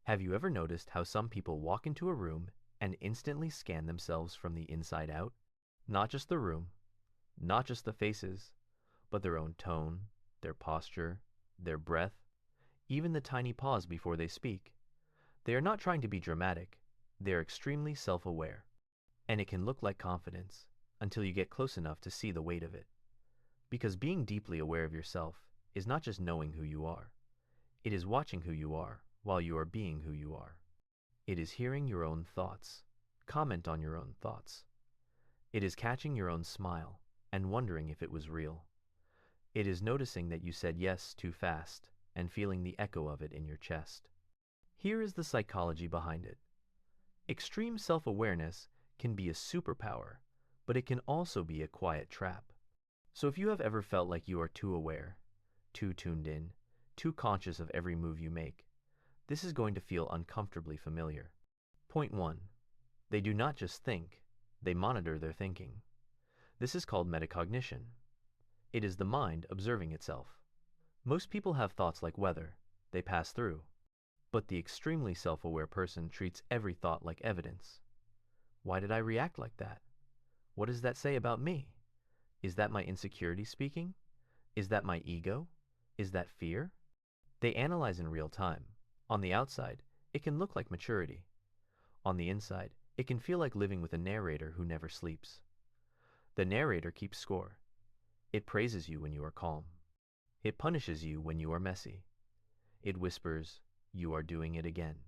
Have you ever noticed how some people walk into a room and instantly scan themselves from the inside out? Not just the room, not just the faces, but their own tone, their posture, their breath, even the tiny pause before they speak. They are not trying to be dramatic, they are extremely self-aware. And it can look like confidence until you get close enough to see the weight of it. Because being deeply aware of yourself is not just knowing who you are. It is watching who you are while you are being who you are. It is hearing your own thoughts, comment on your own thoughts. It is catching your own smile and wondering if it was real. It is noticing that you said yes too fast and feeling the echo of it in your chest. Here is the psychology behind it. Extreme self-awareness can be a superpower, but it can also be a quiet trap. So if you have ever felt like you are too aware, too tuned in, too conscious of every move you make, this is going to feel uncomfortably familiar. Point 1. They do not just think, they monitor their thinking. This is called metacognition. It is the mind observing itself. Most people have thoughts like weather, they pass through. But the extremely self-aware person treats every thought like evidence. Why did I react like that? What does that say about me? Is that my insecurity speaking? Is that my ego? Is that fear? They analyze in real time. On the outside, it can look like maturity. On the inside, it can feel like living with a narrator who never sleeps. The narrator keeps score. It praises you when you are calm. It punishes you when you are messy. It whispers, "You are doing it again."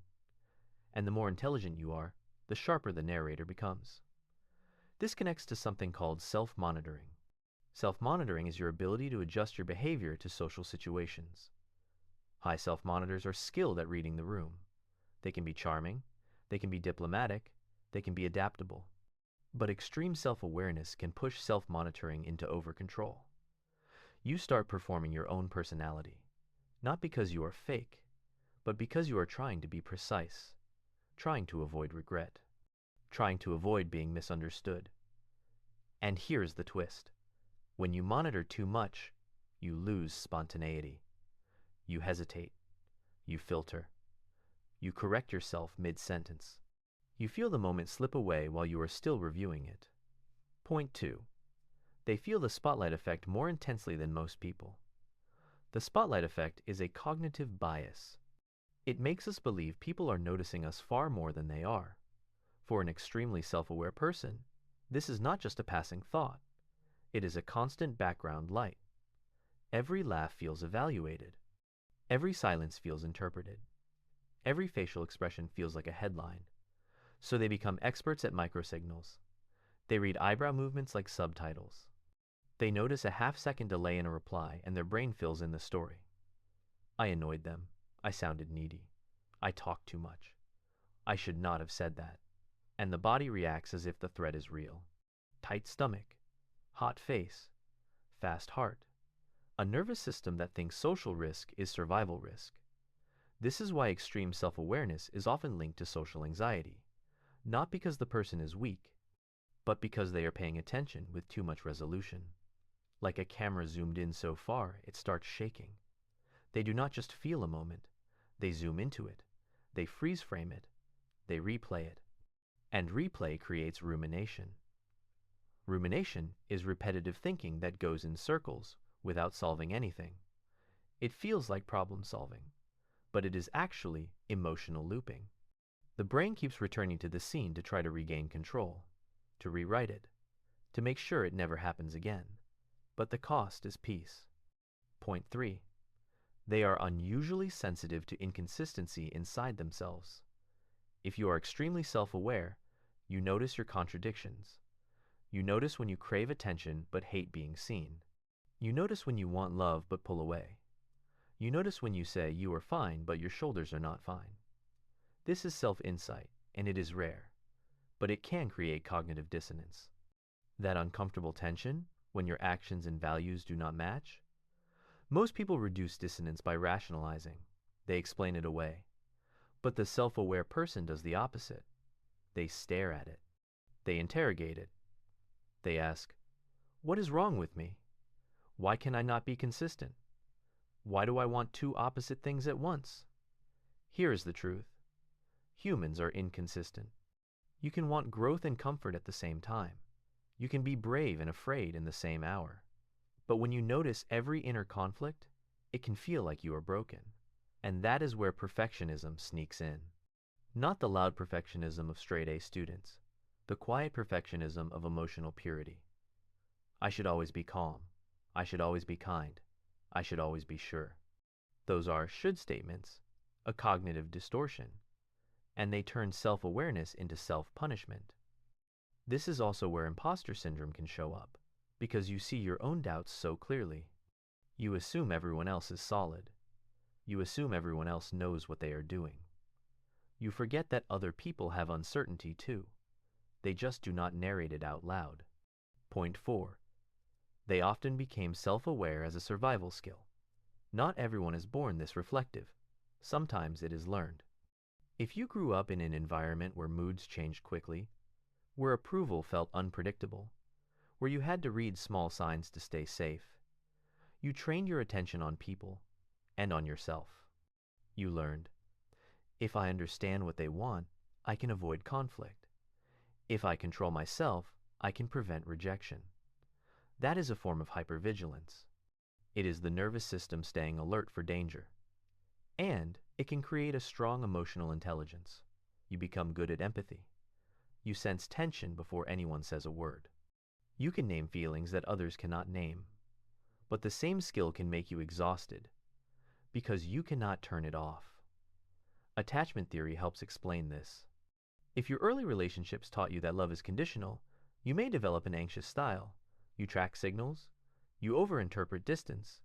And the more intelligent you are, the sharper the narrator becomes. This connects to something called self-monitoring. Self-monitoring is your ability to adjust your behavior to social situations. High self-monitors are skilled at reading the room. They can be charming, they can be diplomatic, they can be adaptable. But extreme self-awareness can push self-monitoring into over-control. You start performing your own personality, not because you are fake, but because you are trying to be precise, trying to avoid regret, trying to avoid being misunderstood. And here's the twist. When you monitor too much, you lose spontaneity. You hesitate. You filter. You correct yourself mid-sentence. You feel the moment slip away while you are still reviewing it. Point 2. They feel the spotlight effect more intensely than most people. The spotlight effect is a cognitive bias. It makes us believe people are noticing us far more than they are. For an extremely self-aware person, this is not just a passing thought. It is a constant background light. Every laugh feels evaluated. Every silence feels interpreted. Every facial expression feels like a headline. So they become experts at microsignals. They read eyebrow movements like subtitles. They notice a half-second delay in a reply and their brain fills in the story. I annoyed them. I sounded needy. I talked too much. I should not have said that. And the body reacts as if the threat is real. Tight stomach, hot face, fast heart. A nervous system that thinks social risk is survival risk. This is why extreme self-awareness is often linked to social anxiety, not because the person is weak, but because they are paying attention with too much resolution. Like a camera zoomed in so far, it starts shaking. They do not just feel a moment, they zoom into it, they freeze frame it, they replay it. And replay creates rumination. Rumination is repetitive thinking that goes in circles without solving anything. It feels like problem solving, but it is actually emotional looping. The brain keeps returning to the scene to try to regain control, to rewrite it, to make sure it never happens again. But the cost is peace. Point 3. They are unusually sensitive to inconsistency inside themselves. If you are extremely self-aware, you notice your contradictions. You notice when you crave attention but hate being seen. You notice when you want love but pull away. You notice when you say you are fine but your shoulders are not fine. This is self-insight, and it is rare, but it can create cognitive dissonance. That uncomfortable tension when your actions and values do not match? Most people reduce dissonance by rationalizing. They explain it away. But the self-aware person does the opposite. They stare at it. They interrogate it. They ask, what is wrong with me? Why can I not be consistent? Why do I want two opposite things at once? Here is the truth. Humans are inconsistent. You can want growth and comfort at the same time. You can be brave and afraid in the same hour. But when you notice every inner conflict, it can feel like you are broken. And that is where perfectionism sneaks in. Not the loud perfectionism of straight-A students, the quiet perfectionism of emotional purity. I should always be calm. I should always be kind. I should always be sure. Those are should statements, a cognitive distortion, and they turn self-awareness into self-punishment. This is also where imposter syndrome can show up, because you see your own doubts so clearly. You assume everyone else is solid. You assume everyone else knows what they are doing. You forget that other people have uncertainty too. They just do not narrate it out loud. Point 4. They often became self-aware as a survival skill. Not everyone is born this reflective. Sometimes it is learned. If you grew up in an environment where moods changed quickly, where approval felt unpredictable, where you had to read small signs to stay safe, you trained your attention on people and on yourself. You learned, if I understand what they want, I can avoid conflict. If I control myself, I can prevent rejection. That is a form of hypervigilance. It is the nervous system staying alert for danger. And it can create a strong emotional intelligence. You become good at empathy. You sense tension before anyone says a word. You can name feelings that others cannot name. But the same skill can make you exhausted, because you cannot turn it off. Attachment theory helps explain this. If your early relationships taught you that love is conditional, you may develop an anxious style. You track signals. You overinterpret distance.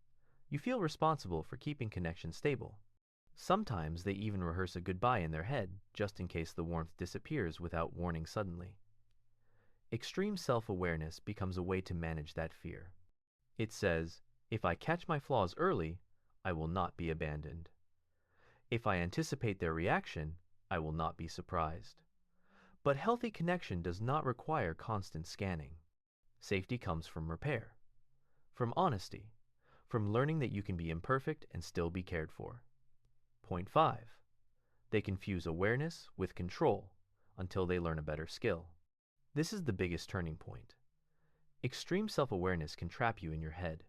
You feel responsible for keeping connection stable. Sometimes they even rehearse a goodbye in their head, just in case the warmth disappears without warning suddenly. Extreme self-awareness becomes a way to manage that fear. It says, if I catch my flaws early, I will not be abandoned. If I anticipate their reaction, I will not be surprised. But healthy connection does not require constant scanning. Safety comes from repair, from honesty, from learning that you can be imperfect and still be cared for. Point 5. They confuse awareness with control until they learn a better skill. This is the biggest turning point. Extreme self-awareness can trap you in your head.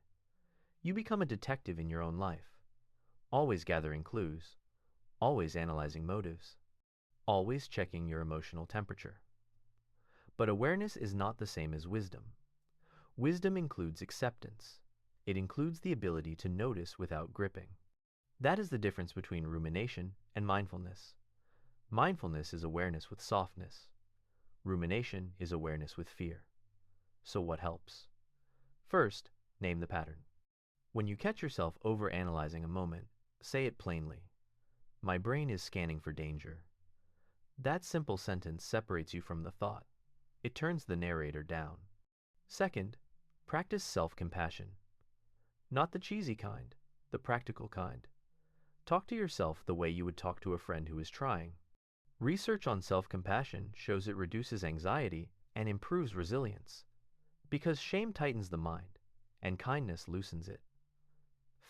You become a detective in your own life, always gathering clues, always analyzing motives, always checking your emotional temperature. But awareness is not the same as wisdom. Wisdom includes acceptance. It includes the ability to notice without gripping. That is the difference between rumination and mindfulness. Mindfulness is awareness with softness. Rumination is awareness with fear. So what helps? First, name the pattern. When you catch yourself overanalyzing a moment, say it plainly. My brain is scanning for danger. That simple sentence separates you from the thought. It turns the narrator down. Second, practice self-compassion. Not the cheesy kind, the practical kind. Talk to yourself the way you would talk to a friend who is trying. Research on self-compassion shows it reduces anxiety and improves resilience, because shame tightens the mind and kindness loosens it.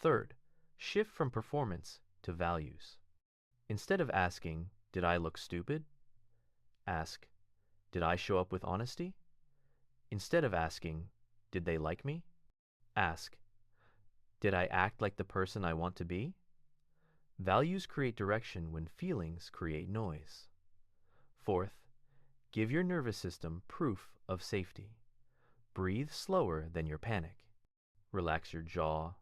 Third, shift from performance to values. Instead of asking, did I look stupid? Ask, did I show up with honesty? Instead of asking, did they like me? Ask, did I act like the person I want to be? Values create direction when feelings create noise. Fourth, give your nervous system proof of safety. Breathe slower than your panic. Relax your jaw.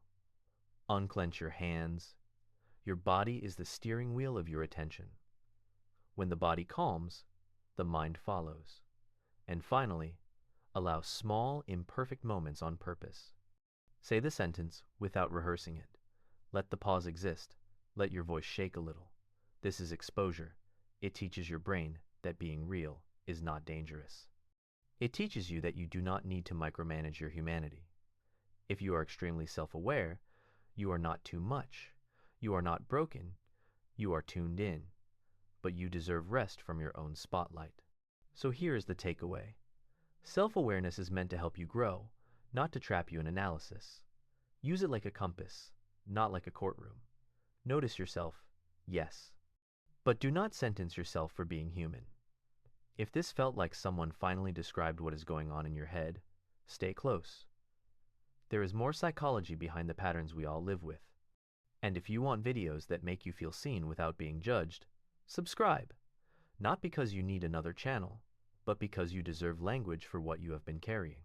Unclench your hands. Your body is the steering wheel of your attention. When the body calms, the mind follows. And finally, allow small, imperfect moments on purpose. Say the sentence without rehearsing it. Let the pause exist. Let your voice shake a little. This is exposure. It teaches your brain that being real is not dangerous. It teaches you that you do not need to micromanage your humanity. If you are extremely self-aware, you are not too much. You are not broken. You are tuned in. But you deserve rest from your own spotlight. So here is the takeaway. Self-awareness is meant to help you grow, not to trap you in analysis. Use it like a compass, not like a courtroom. Notice yourself, yes. But do not sentence yourself for being human. If this felt like someone finally described what is going on in your head, stay close. There is more psychology behind the patterns we all live with. And if you want videos that make you feel seen without being judged, subscribe. Not because you need another channel, but because you deserve language for what you have been carrying.